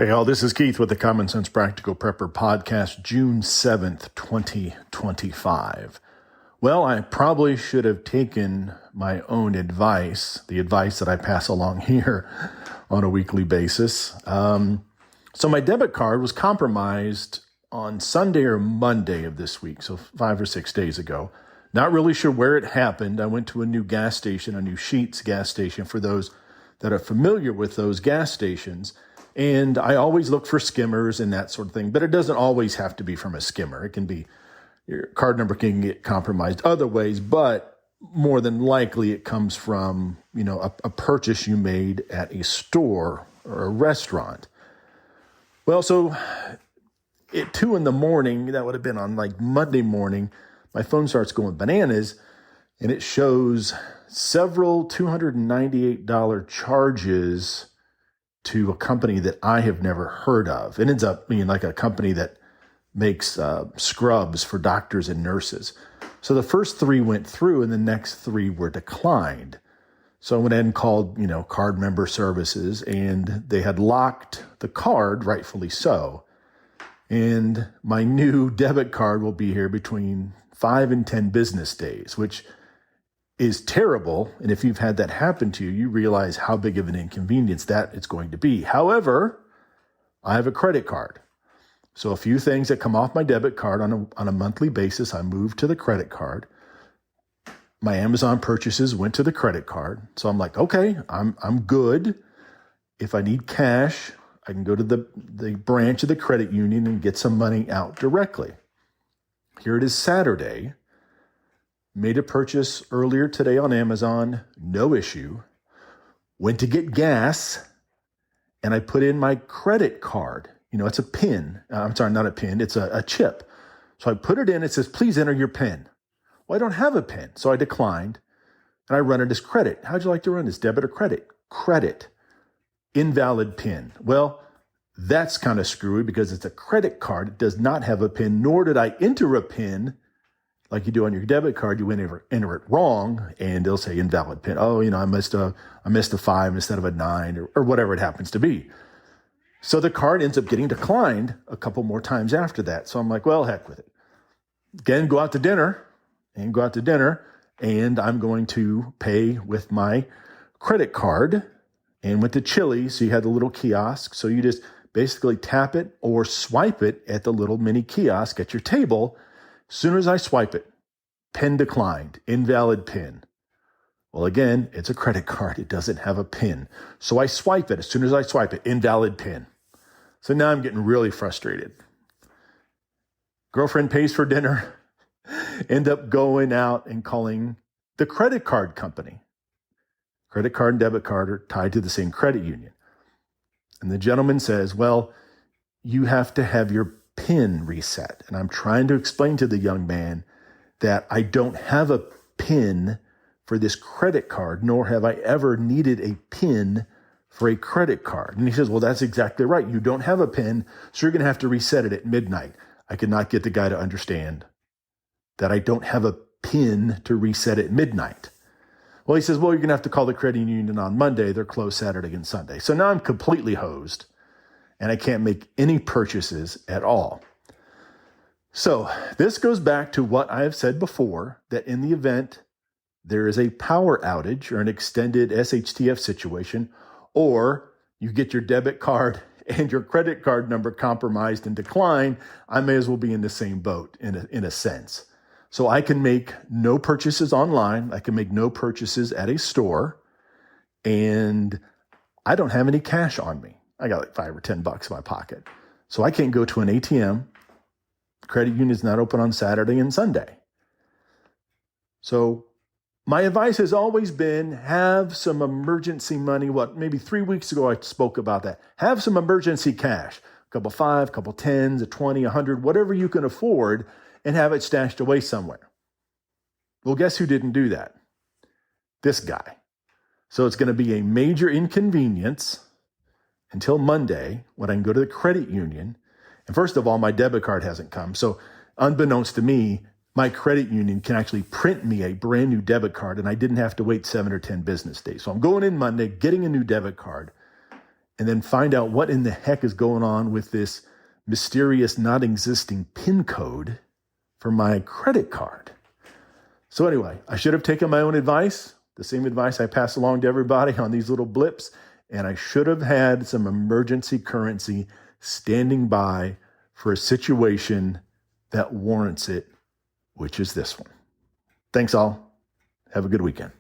Hey, all, this is Keith with the Common Sense Practical Prepper podcast, June 7th, 2025. Well, I probably should have taken my own advice, the advice that I pass along here on a weekly basis. So my debit card was compromised on Sunday or Monday of this week, so 5 or 6 days ago. Not really sure where it happened. I went to a new gas station, a new Sheetz gas station for those that are familiar with those gas stations. And I always look for skimmers and that sort of thing, but it doesn't always have to be from a skimmer. It can be your card number can get compromised other ways, but more than likely it comes from, a purchase you made at a store or a restaurant. Well, so at 2 a.m, that would have been on like Monday morning, my phone starts going bananas and it shows several $298 charges to a company that I have never heard of. It ends up being like a company that makes scrubs for doctors and nurses. So the first 3 went through and the next 3 were declined. So I went ahead and called, card member services, and they had locked the card, rightfully so. And my new debit card will be here between 5 and 10 business days, which is terrible. And if you've had that happen to you, you realize how big of an inconvenience that it's going to be. However, I have a credit card. So a few things that come off my debit card on a monthly basis, I moved to the credit card. My Amazon purchases went to the credit card. So I'm like, okay, I'm good. If I need cash, I can go to the branch of the credit union and get some money out directly. Here it is Saturday. Made a purchase earlier today on Amazon, no issue. Went to get gas, and I put in my credit card. It's a PIN. I'm sorry, not a PIN. It's a chip. So I put it in. It says, please enter your PIN. Well, I don't have a PIN, so I declined, and I run it as credit. How'd you like to run this, debit or credit? Credit. Invalid PIN. Well, that's kind of screwy because it's a credit card. It does not have a PIN, nor did I enter a PIN. Like you do on your debit card, you enter it wrong, and they'll say invalid PIN. Oh, I missed a 5 instead of a 9, or whatever it happens to be. So the card ends up getting declined a couple more times after that. So I'm like, well, heck with it. Again, go out to dinner, and I'm going to pay with my credit card. And with the Chili's, so you had the little kiosk. So you just basically tap it or swipe it at the little mini kiosk at your table. As soon as I swipe it, PIN declined, invalid PIN. Well, again, it's a credit card. It doesn't have a PIN. So I swipe it. As soon as I swipe it, invalid PIN. So now I'm getting really frustrated. Girlfriend pays for dinner. End up going out and calling the credit card company. Credit card and debit card are tied to the same credit union. And the gentleman says, well, you have to have your PIN reset. And I'm trying to explain to the young man that I don't have a PIN for this credit card, nor have I ever needed a PIN for a credit card. And he says, well, that's exactly right. You don't have a PIN, so you're going to have to reset it at midnight. I could not get the guy to understand that I don't have a PIN to reset at midnight. Well, he says, well, you're going to have to call the credit union on Monday. They're closed Saturday and Sunday. So now I'm completely hosed, and I can't make any purchases at all. So this goes back to what I have said before, that in the event there is a power outage or an extended SHTF situation, or you get your debit card and your credit card number compromised and declined, I may as well be in the same boat in a sense. So I can make no purchases online. I can make no purchases at a store, and I don't have any cash on me. I got like $5 or $10 in my pocket. So I can't go to an ATM. Credit union is not open on Saturday and Sunday. So my advice has always been have some emergency money. Maybe 3 weeks ago I spoke about that. Have some emergency cash, a couple 5, a couple 10s, a 20, 100, whatever you can afford, and have it stashed away somewhere. Well, guess who didn't do that? This guy. So it's going to be a major inconvenience until Monday when I can go to the credit union. And first of all, my debit card hasn't come. So unbeknownst to me, my credit union can actually print me a brand new debit card, and I didn't have to wait 7 or 10 business days. So I'm going in Monday, getting a new debit card, and then find out what in the heck is going on with this mysterious not existing PIN code for my credit card. So anyway, I should have taken my own advice, the same advice I pass along to everybody on these little blips, and I should have had some emergency currency standing by for a situation that warrants it, which is this one. Thanks all. Have a good weekend.